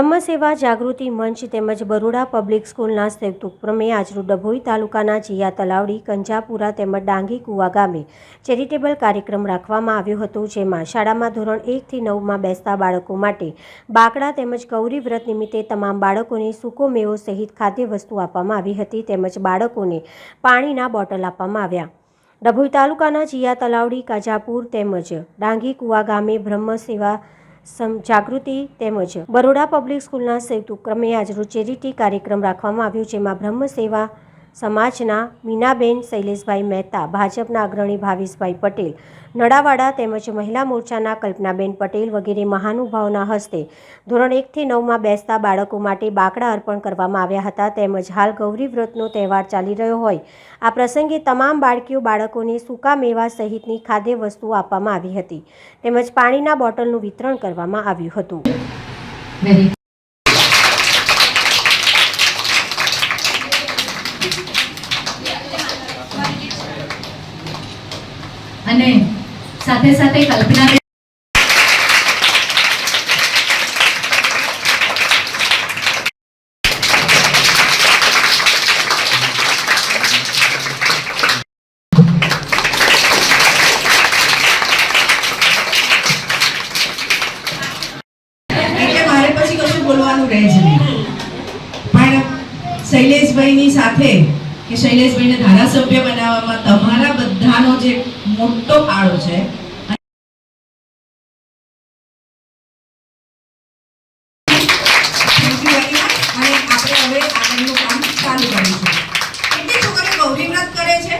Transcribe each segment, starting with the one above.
બ્રહ્મ સેવા જાગૃતિ મંચ તેમજ બરોડા પબ્લિક સ્કૂલના સંયુક્ત ઉપક્રમે આજરોજ ડભોઈ તાલુકાના જીયા તલાવડી, કંજાપુરા તેમજ ડાંગી કુવા ગામે ચેરિટેબલ કાર્યક્રમ રાખવામાં આવ્યો હતો, જેમાં શાળામાં ધોરણ 1 થી 9માં બેસતા બાળકો માટે બાકડા તેમજ ગૌરી વ્રત નિમિત્તે તમામ બાળકોને સૂકો મેવો સહિત ખાદ્ય વસ્તુ આપવામાં આવી હતી, તેમજ બાળકોને પાણીના બોટલ આપવામાં આવ્યા। ડભોઈ તાલુકાના જીયા તલાવડી, કંજાપુર તેમજ ડાંગી કુવા ગામે બ્રહ્મ સેવા જાગૃતિ તેમજ બરોડા પબ્લિક સ્કૂલના સંયુક્ત ઉપક્રમે આજરોજ ચેરિટી કાર્યક્રમ રાખવામાં આવ્યો, જેમાં બ્રહ્મ સેવા સમાજના મીનાબેન શૈલેષભાઈ મહેતા, ભાજપના અગ્રણી ભાવેશભાઈ પટેલ નડાવાડા તેમજ મહિલા મોરચાના કલ્પનાબેન પટેલ વગેરે મહાનુભાવોના હસ્તે ધોરણ 1 થી 9માં બેસતા બાળકો માટે બાકડા અર્પણ કરવામાં આવ્યા હતા। તેમજ હાલ ગૌરી વ્રતનો તહેવાર ચાલી રહ્યો હોય આ પ્રસંગે તમામ બાળકોને સૂકા મેવા સહિતની ખાદ્ય વસ્તુઓ આપવામાં આવી હતી, તેમજ પાણીના બોટલનું વિતરણ કરવામાં આવ્યું હતું। અને સાથે સાથે કલ્પના મારે પછી કશું બોલવાનું રહે છે નહીં, પણ શૈલેષભાઈની સાથે કે શૈલેષભાઈને ધારાસભ્ય બનાવવામાં તમારા બધાનો જે મોટો ફાળો છે અને આપણે હવે આગળનું કામ ચાલુ કરીશું। કેટલી છોકરીઓ ગૌરી વ્રત કરે છે?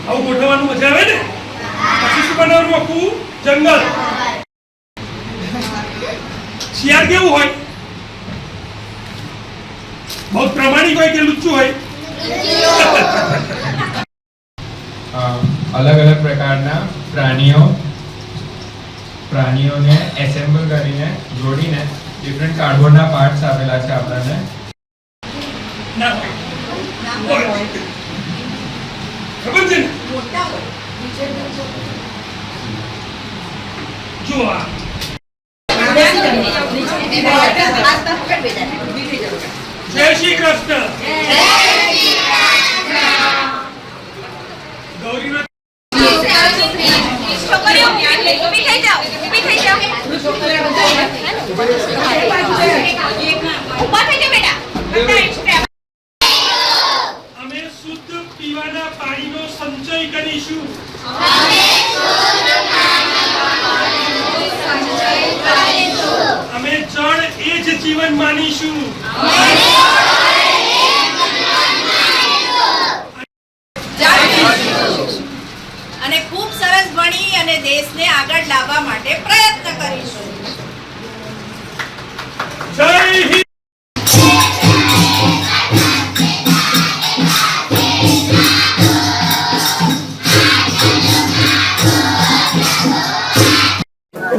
આવું ગોઠવવાનું મજા આવે ને, પછી શું બનાવવાનું આખું જંગલ। શિયાળ કેવું હોય? બહુ પ્રમાણિક હોય કે લુચ્ચું હોય? અલગ અલગ પ્રકારના પ્રાણીઓને એસેમ્બલ કરીને જોડીને ડિફરન્ટ કાર્ડબોર્ડના પાર્ટ્સ આપેલા છે આપણને। ખબર છે ને? જો આ જય શ્રી કૃષ્ણ। ગૌરી વ્રત અમે શુદ્ધ પીવાના પાણીનો સંચય કરીશું। અમે જળ એ જ જીવન માનીશું। અને ખૂબ સરસ ભણી અને દેશને આગળ લાવવા માટે પ્રયત્ન કરીશું। જય હિન્દ।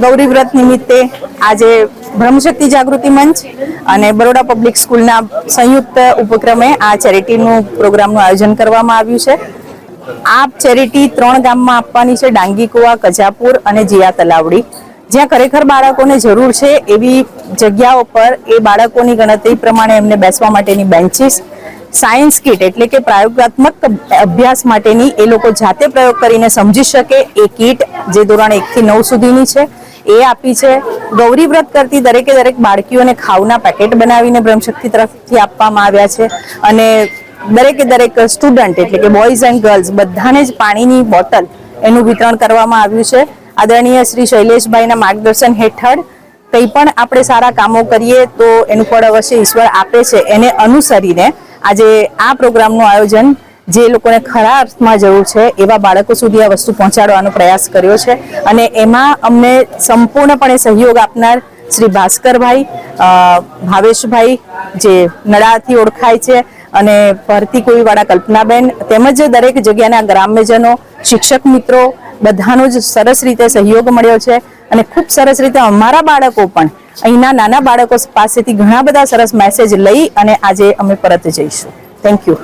ગૌરી વ્રત નિમિત્તે આજે બ્રહ્મશક્તિ જાગૃતિ મંચ અને બરોડા પબ્લિક સ્કૂલના સંયુક્ત ઉપક્રમે આ ચેરિટીનું પ્રોગ્રામનું આયોજન કરવામાં આવ્યું છે। આ ચેરિટી 3 ગામમાં આપવાની છે, ડાંગી કુવા, કંજાપુર અને જીયા તલાવડી, જ્યાં ખરેખર બાળકોને જરૂર છે એવી જગ્યાઓ પર એ બાળકોની ગણતરી પ્રમાણે એમને બેસવા માટેની બેન્ચીસ, સાયન્સ કિટ એટલે કે પ્રયોગાત્મક અભ્યાસ માટેની એ લોકો જાતે પ્રયોગ કરીને સમજી શકે એ કિટ જે ધોરણ 1 થી 9 સુધીની છે એ આપી છે। ગૌરી વ્રત કરતી દરેક બાળકીઓને ખાવના પેકેટ બનાવીને બ્રહ્મશક્તિ તરફથી આપવામાં આવ્યા છે અને દરેક સ્ટુડન્ટ એટલે કે બોયઝ એન્ડ ગર્લ્સ બધાને જ પાણીની બોટલ એનું વિતરણ કરવામાં આવ્યું છે। આદરણીય શ્રી શૈલેષભાઈના માર્ગદર્શન હેઠળ કંઈ પણ આપણે સારા કામો કરીએ તો એનું ફળ અવશ્ય ઈશ્વર આપે છે, એને અનુસરીને આજે આ પ્રોગ્રામનું આયોજન જે લોકોને ખરા અર્થમાં જરૂર છે એવા બાળકો સુધી આ વસ્તુ પહોંચાડવાનો પ્રયાસ કર્યો છે અને એમાં અમને સંપૂર્ણપણે સહયોગ આપનાર શ્રી ભાસ્કરભાઈ, ભાવેશભાઈ જે નડાથી ઓળખાય છે અને ભરતી કોઈવાળા કલ્પનાબેન તેમજ દરેક જગ્યાના ગ્રામ્યજનો, શિક્ષક મિત્રો બધાનો જ સરસ રીતે સહયોગ મળ્યો છે અને ખૂબ સરસ રીતે અમારા બાળકો પણ અહીંના નાના બાળકો પાસેથી ઘણા બધા સરસ મેસેજ લઈ અને આજે અમે પરત જઈશું। Thank you.